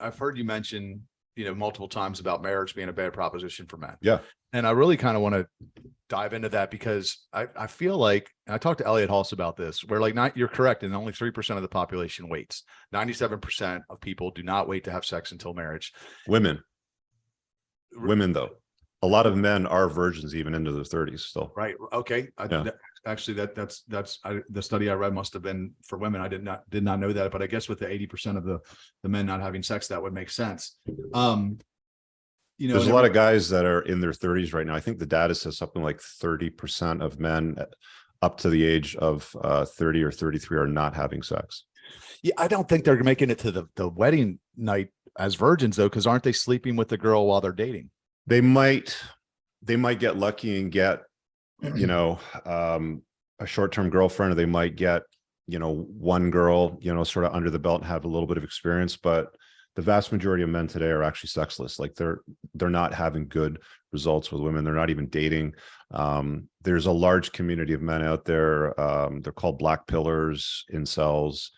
I've heard you mention, multiple times about marriage being a bad proposition for men. Yeah. And I really kind of want to dive into that because I feel like, and I talked to Elliot Hulse about this, where you're correct, and only 3% of the population waits. 97% of people do not wait to have sex until marriage. Women though. A lot of men are virgins even into their 30s still. Right. Okay. Actually, that's the study I read must have been for women. I did not know that, but I guess with the 80% of the men not having sex, that would make sense. There's a lot of guys that are in their 30s right now. I think the data says something like 30% of men up to the age of 30 or 33 are not having sex. Yeah, I don't think they're making it to the wedding night as virgins though, because aren't they sleeping with the girl while they're dating? They might get lucky and get, a short-term girlfriend, or they might get, one girl, sort of under the belt and have a little bit of experience. But the vast majority of men today are actually sexless. Like they're not having good results with women. They're not even dating. There's a large community of men out there. They're called black pillars, incels.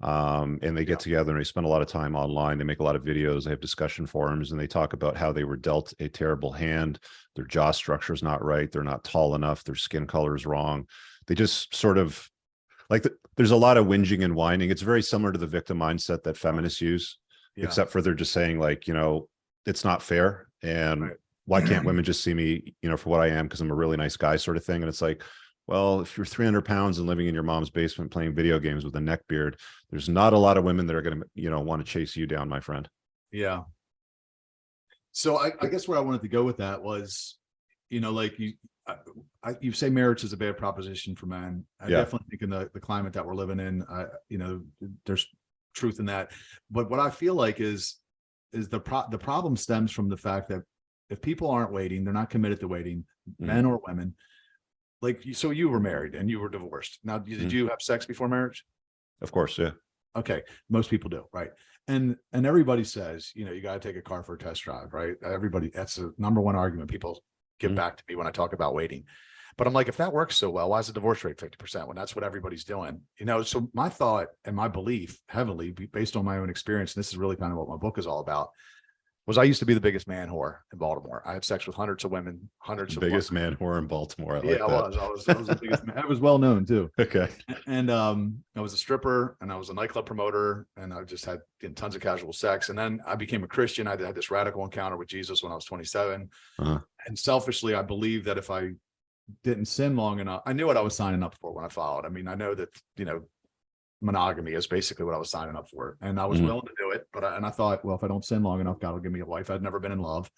And they get together and they spend a lot of time online. They make a lot of videos. They have discussion forums, and they talk about how they were dealt a terrible hand. Their jaw structure is not right. They're not tall enough. Their skin color is wrong. They just sort of there's a lot of whinging and whining. It's very similar to the victim mindset that feminists use, except for they're just saying it's not fair. And why can't women just see me, for what I am, because I'm a really nice guy sort of thing. And it's like, well, if you're 300 pounds and living in your mom's basement playing video games with a neck beard, there's not a lot of women that are going to, want to chase you down, my friend. Yeah. So I guess where I wanted to go with that was, you say marriage is a bad proposition for men. I definitely think in the climate that we're living in, there's truth in that. But what I feel like is the problem stems from the fact that if people aren't waiting, they're not committed to waiting, men or women. So you were married and you were divorced. Now, did you have sex before marriage? Of course, yeah. Okay, most people do, right? And everybody says, you got to take a car for a test drive, right? Everybody, that's the number one argument people give back to me when I talk about waiting. But I'm like, if that works so well, why is the divorce rate 50% when that's what everybody's doing? So my thought and my belief, heavily based on my own experience, and this is really kind of what my book is all about, was I used to be the biggest man whore in Baltimore. I had sex with hundreds of women, hundreds of biggest man whore in Baltimore. I was the biggest man. I was well known too. Okay. And I was a stripper and I was a nightclub promoter, and I just had tons of casual sex. And then I became a Christian. I had this radical encounter with Jesus when I was 27. And selfishly, I believed that if I didn't sin long enough, I knew what I was signing up for when I followed. I mean, I know that, monogamy is basically what I was signing up for, and I was willing to do it. But I thought, well, if I don't sin long enough, God will give me a wife. I'd never been in love,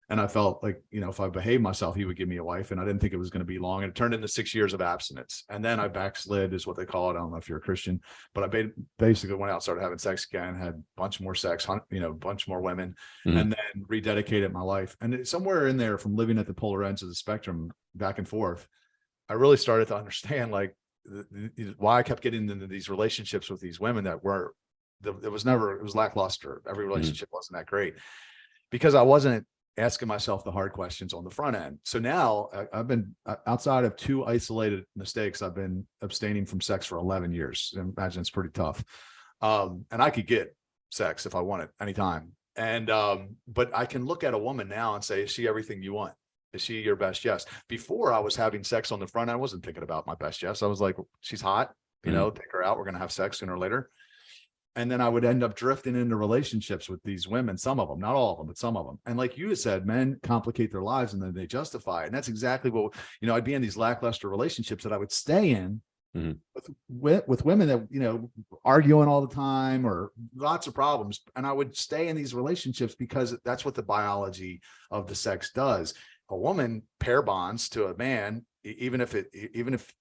and I felt like, if I behaved myself, He would give me a wife. And I didn't think it was going to be long, and it turned into 6 years of abstinence. And then I backslid, is what they call it. I don't know if you're a Christian, but I basically went out, started having sex again, had a bunch more sex, a bunch more women, and then rededicated my life. And somewhere in there, from living at the polar ends of the spectrum, back and forth, I really started to understand why I kept getting into these relationships with these women that it was lackluster. Every relationship wasn't that great because I wasn't asking myself the hard questions on the front end. So now I've been, outside of 2 isolated mistakes, I've been abstaining from sex for 11 years. Imagine, it's pretty tough. And I could get sex if I want it anytime. And, but I can look at a woman now and say, is she everything you want? Is she your best yes? Before, I was having sex on the front. I wasn't thinking about my best yes. I was like, she's hot, take her out. We're going to have sex sooner or later. And then I would end up drifting into relationships with these women, some of them, not all of them, but some of them. And like you said, men complicate their lives and then they justify it. And that's exactly what, I'd be in these lackluster relationships that I would stay in with women that, arguing all the time or lots of problems. And I would stay in these relationships because that's what the biology of the sex does. A woman pair bonds to a man, even if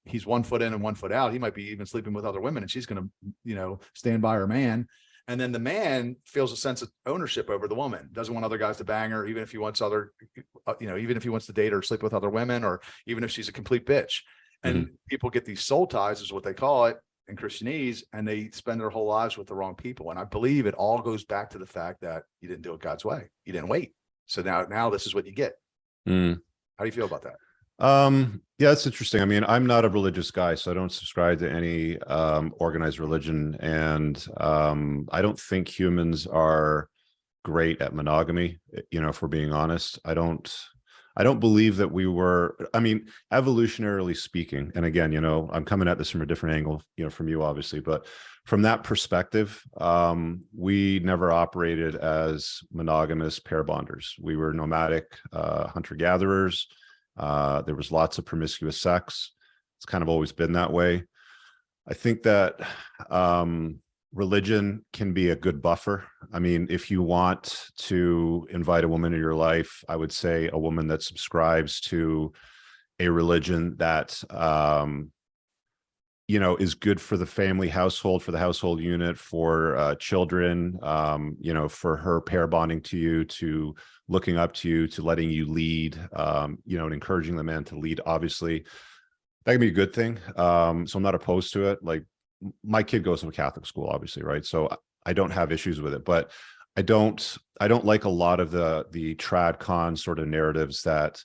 he's 1 foot in and 1 foot out, he might be even sleeping with other women, and she's going to, stand by her man. And then the man feels a sense of ownership over the woman, doesn't want other guys to bang her, even if he wants even if he wants to date or sleep with other women, or even if she's a complete bitch. And people get these soul ties, is what they call it in Christianese, and they spend their whole lives with the wrong people. And I believe it all goes back to the fact that you didn't do it God's way. You didn't wait. So now this is what you get. How do you feel about that? Yeah, it's interesting. I mean, I'm not a religious guy, so I don't subscribe to any organized religion, and I don't think humans are great at monogamy, if we're being honest. I don't believe that we were, I mean, evolutionarily speaking, and again, I'm coming at this from a different angle, from you obviously, but from that perspective, we never operated as monogamous pair bonders. We were nomadic hunter-gatherers. There was lots of promiscuous sex. It's kind of always been that way. I think that religion can be a good buffer. I mean, if you want to invite a woman into your life, I would say a woman that subscribes to a religion that, is good for the family household, for the household unit, for children, for her pair bonding to you, to looking up to you, to letting you lead, and encouraging the man to lead, obviously, that can be a good thing. So I'm not opposed to it. Like, my kid goes to a Catholic school, obviously, right? So I don't have issues with it, but I don't like a lot of the trad con sort of narratives that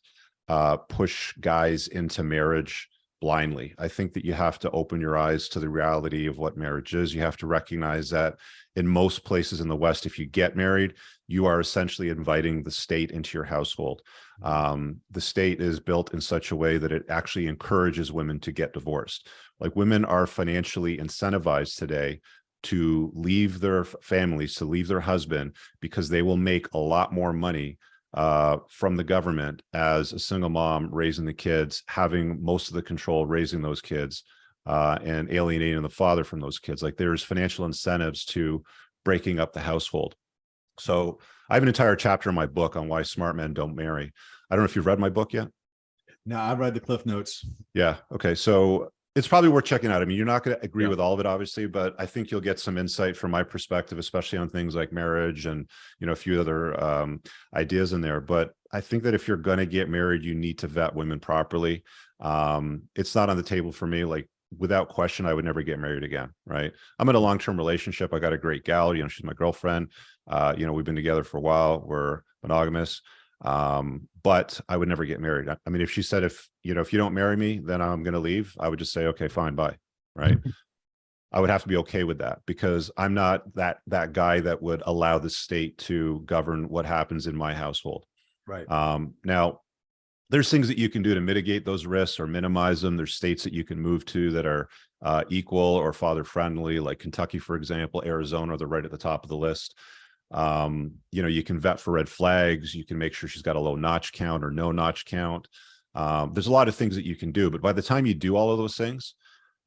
push guys into marriage blindly. I think that you have to open your eyes to the reality of what marriage is. You have to recognize that in most places in the West, if you get married, you are essentially inviting the state into your household. The state is built in such a way that it actually encourages women to get divorced. Like, women are financially incentivized today to leave their families, to leave their husband, because they will make a lot more money from the government as a single mom raising the kids, having most of the control raising those kids, and alienating the father from those kids. Like, there's financial incentives to breaking up the household. So I have an entire chapter in my book on why smart men don't marry. I don't know if you've read my book yet. No, I've read the Cliff Notes. Yeah. Okay. So it's probably worth checking out. I mean, you're not going to agree with all of it, obviously, but I think you'll get some insight from my perspective, especially on things like marriage and, a few other ideas in there. But I think that if you're going to get married, you need to vet women properly. It's not on the table for me. Like, without question, I would never get married again. Right. I'm in a long-term relationship. I got a great gal, she's my girlfriend. We've been together for a while. We're monogamous. But I would never get married. I mean, if she said, if you don't marry me, then I'm going to leave, I would just say, okay, fine, bye. Right. I would have to be okay with that, because I'm not that guy that would allow the state to govern what happens in my household. Right. Now, there's things that you can do to mitigate those risks or minimize them. There's states that you can move to that are equal or father friendly, like Kentucky, for example. Arizona, they're right at the top of the list. You can vet for red flags. You can make sure she's got a low notch count or no notch count. There's a lot of things that you can do, but by the time you do all of those things,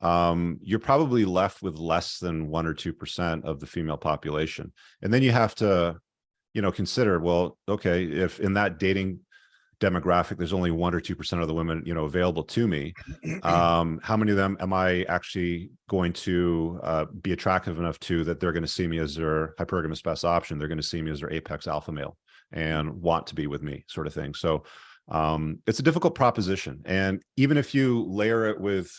you're probably left with less than 1 or 2% of the female population. And then you have to, consider, well, okay, if in that dating demographic, there's only 1 or 2% of the women, available to me. How many of them am I actually going to be attractive enough to that they're going to see me as their hypergamous best option? They're going to see me as their apex alpha male and want to be with me, sort of thing. So it's a difficult proposition. And even if you layer it with,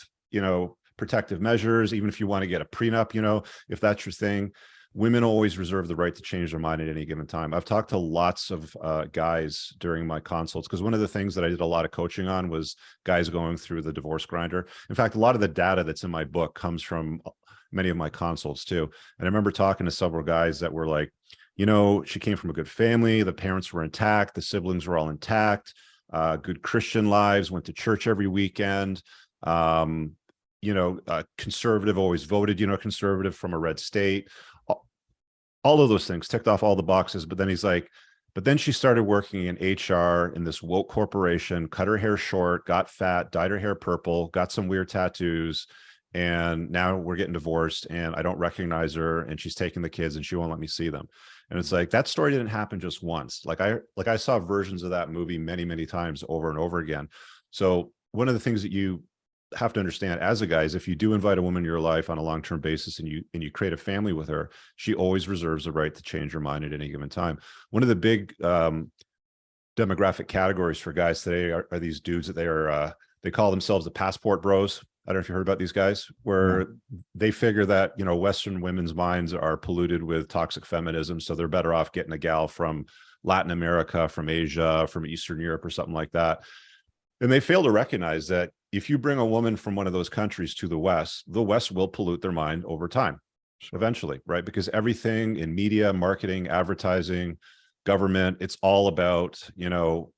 protective measures, even if you want to get a prenup, if that's your thing, women always reserve the right to change their mind at any given time. I've talked to lots of guys during my consults, because one of the things that I did a lot of coaching on was guys going through the divorce grinder. In fact, a lot of the data that's in my book comes from many of my consults too. And I remember talking to several guys that were like, she came from a good family. The parents were intact. The siblings were all intact. Good Christian lives, went to church every weekend. Conservative, always voted, conservative from a red state. All of those things ticked off all the boxes. But then he's like, but then she started working in HR in this woke corporation, cut her hair short, got fat, dyed her hair purple, got some weird tattoos. And now we're getting divorced and I don't recognize her, and she's taking the kids and she won't let me see them. And it's like, that story didn't happen just once. Like I saw versions of that movie many, many times over and over again. So one of the things that you have to understand as a guy is, if you do invite a woman in your life on a long-term basis and you create a family with her, she always reserves the right to change her mind at any given time. One of the big demographic categories for guys today are these dudes that they call themselves the passport bros. I don't know if you heard about these guys, where they figure that, Western women's minds are polluted with toxic feminism. So they're better off getting a gal from Latin America, from Asia, from Eastern Europe or something like that. And they fail to recognize that if you bring a woman from one of those countries to the West will pollute their mind over time. eventually, right? Because everything in media, marketing, advertising, government, it's all about,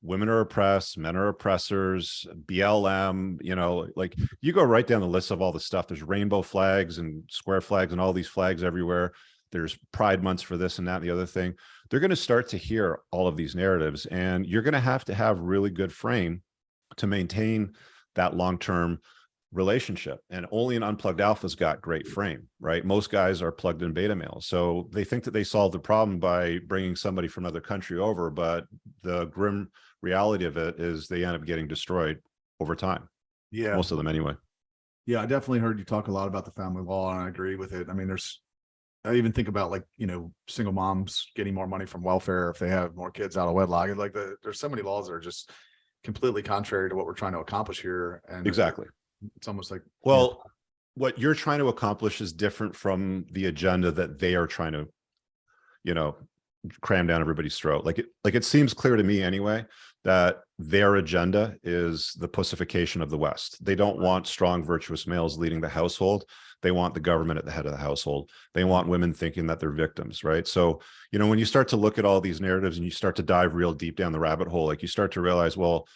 women are oppressed, men are oppressors, BLM, like you go right down the list of all the stuff. There's rainbow flags and square flags and all these flags everywhere. There's pride months for this and that and the other thing. They're going to start to hear all of these narratives, and you're going to have really good frame to maintain that long-term relationship. And only an unplugged alpha's got great frame, right? Most guys are plugged in beta males. So they think that they solved the problem by bringing somebody from another country over, but the grim reality of it is they end up getting destroyed over time. Yeah. Most of them anyway. Yeah. I definitely heard you talk a lot about the family law, and I agree with it. I mean, I even think about, like, single moms getting more money from welfare if they have more kids out of wedlock. And there's so many laws that are just completely contrary to what we're trying to accomplish here. And exactly. It's almost like, well, what you're trying to accomplish is different from the agenda that they are trying to, cram down everybody's throat. Like it seems clear to me anyway, that their agenda is the pussification of the West. They don't want strong, virtuous males leading the household. They want the government at the head of the household. They want women thinking that they're victims, right? So, when you start to look at all these narratives and you start to dive real deep down the rabbit hole, like you start to realize, well,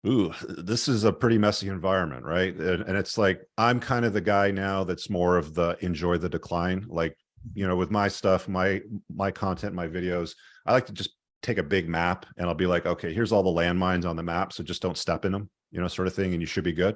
ooh, this is a pretty messy environment, right? And it's like, I'm kind of the guy now that's more of the enjoy the decline. Like, with my stuff, my content, my videos, I like to just take a big map and I'll be like, okay, here's all the landmines on the map, so just don't step in them, sort of thing, and you should be good.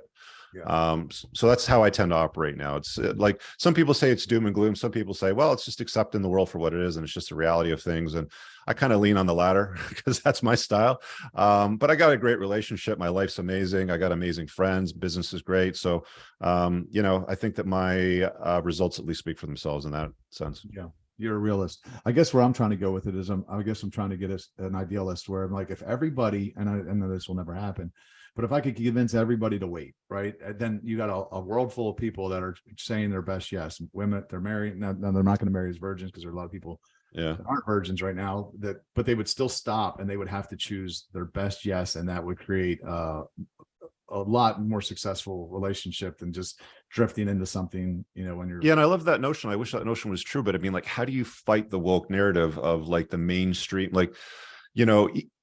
yeah. So that's how I tend to operate now. It's like some people say it's doom and gloom. Some people say, well, it's just accepting the world for what it is, and it's just the reality of things. And I kind of lean on the latter because that's my style. But I got a great relationship. My life's amazing. I got amazing friends. Business is great. So, I think that my results at least speak for themselves in that sense. Yeah. You're a realist. I guess where I'm trying to go with it is I'm trying to get an idealist where I'm like, if everybody, and I know this will never happen, but if I could convince everybody to wait, right, then you got a world full of people that are saying their best yes. Women, they're married. Now they're not going to marry as virgins, because there are a lot of people that aren't virgins right now, but they would still stop and they would have to choose their best yes. And that would create a lot more successful relationship than just drifting into something, when you're. Yeah. And I love that notion. I wish that notion was true, but I mean, like, how do you fight the woke narrative of like the mainstream, like,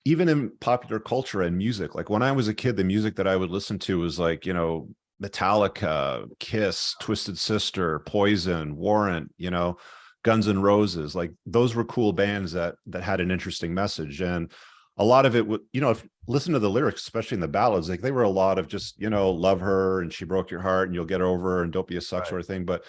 even in popular culture and music? Like when I was a kid, the music that I would listen to was like, Metallica, Kiss, Twisted Sister, Poison, Warrant, Guns N' Roses. Like those were cool bands that had an interesting message. And a lot of it would, if you listen to the lyrics, especially in the ballads, like they were a lot of just, love her and she broke your heart and you'll get over her and don't be a suck, sort of thing. But,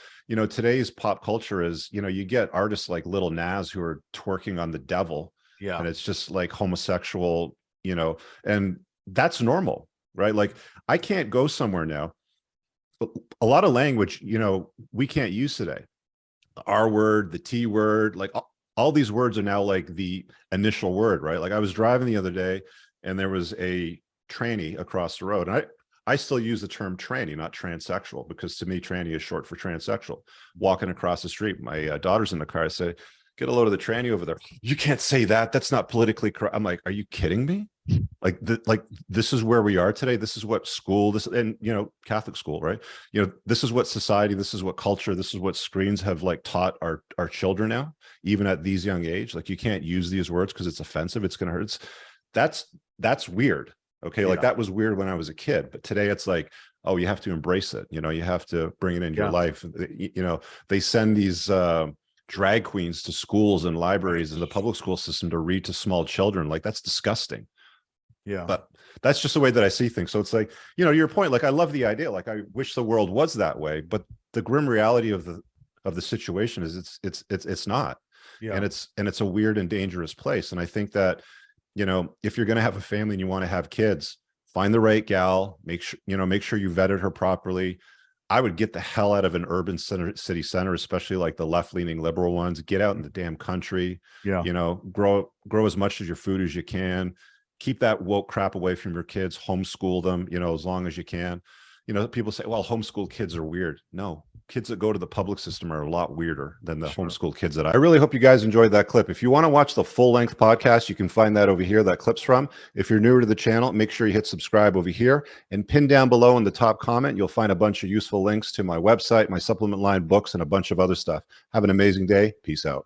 today's pop culture is, you get artists like Lil Nas who are twerking on the devil. Yeah. And it's just like homosexual, and that's normal, right? Like I can't go somewhere now. A lot of language, we can't use today. The R word, the T word, like all these words are now like the initial word, right? Like I was driving the other day and there was a tranny across the road. And I still use the term tranny, not transsexual, because to me, tranny is short for transsexual. Walking across the street, my daughter's in the car. I say, get a load of the tranny over there. You can't say that. That's not politically correct. I'm like, are you kidding me? Like this is where we are today. This is what school, and Catholic school, right? This is what society, this is what culture, this is what screens have like taught our children now, even at these young age. Like you can't use these words because it's offensive. It's going to hurt. That's weird. Okay. Like that was weird when I was a kid, but today it's like, oh, you have to embrace it. You have to bring it into your life. They send these, drag queens to schools and libraries and the public school system to read to small children. Like that's disgusting. Yeah. But that's just the way that I see things. So it's like, your point, like I love the idea. Like I wish the world was that way, but the grim reality of the situation is it's not. Yeah. And it's a weird and dangerous place. And I think that, if you're going to have a family and you want to have kids, find the right gal, make sure you vetted her properly. I would get the hell out of an urban city center, especially like the left-leaning liberal ones. Get out in the damn country. Yeah. Grow as much of your food as you can. Keep that woke crap away from your kids. Homeschool them, as long as you can. People say, well, homeschool kids are weird. No, kids that go to the public system are a lot weirder than the homeschool kids that I really hope you guys enjoyed that clip. If you want to watch the full length podcast, you can find that over here, that clip's from. If you're newer to the channel, make sure you hit subscribe over here, and pin down below in the top comment, you'll find a bunch of useful links to my website, my supplement line, books, and a bunch of other stuff. Have an amazing day. Peace out.